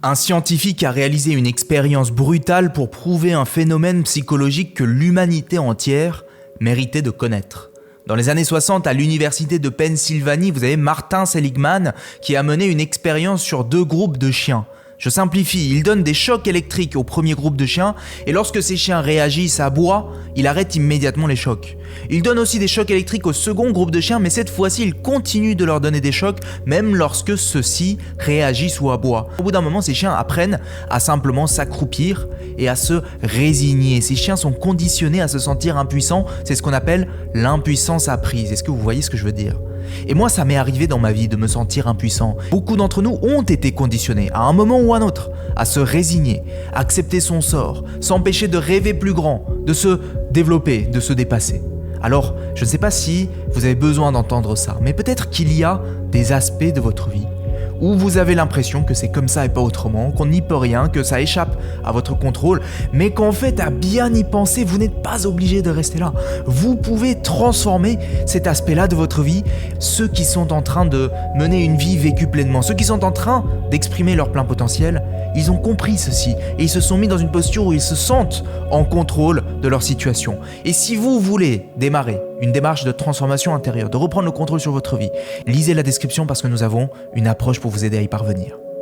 Un scientifique a réalisé une expérience brutale pour prouver un phénomène psychologique que l'humanité entière méritait de connaître. Dans les années 60, à l'université de Pennsylvanie, vous avez Martin Seligman qui a mené une expérience sur 2 groupes de chiens. Je simplifie, il donne des chocs électriques au premier groupe de chiens et lorsque ces chiens réagissent, aboient, il arrête immédiatement les chocs. Il donne aussi des chocs électriques au second groupe de chiens, mais cette fois-ci, il continue de leur donner des chocs même lorsque ceux-ci réagissent ou aboient. Au bout d'un moment, ces chiens apprennent à simplement s'accroupir et à se résigner. Ces chiens sont conditionnés à se sentir impuissants, c'est ce qu'on appelle l'impuissance apprise. Est-ce que vous voyez ce que je veux dire ? Et moi, ça m'est arrivé dans ma vie de me sentir impuissant. Beaucoup d'entre nous ont été conditionnés, à un moment ou à un autre, à se résigner, accepter son sort, s'empêcher de rêver plus grand, de se développer, de se dépasser. Alors, je ne sais pas si vous avez besoin d'entendre ça, mais peut-être qu'il y a des aspects de votre vie où vous avez l'impression que c'est comme ça et pas autrement, qu'on n'y peut rien, que ça échappe à votre contrôle, mais qu'en fait, à bien y penser, vous n'êtes pas obligé de rester là. Vous pouvez transformer cet aspect-là de votre vie. Ceux qui sont en train de mener une vie vécue pleinement, ceux qui sont en train d'exprimer leur plein potentiel, ils ont compris ceci et ils se sont mis dans une posture où ils se sentent en contrôle de leur situation. Et si vous voulez démarrer une démarche de transformation intérieure, de reprendre le contrôle sur votre vie, lisez la description parce que nous avons une approche pour vous aider à y parvenir.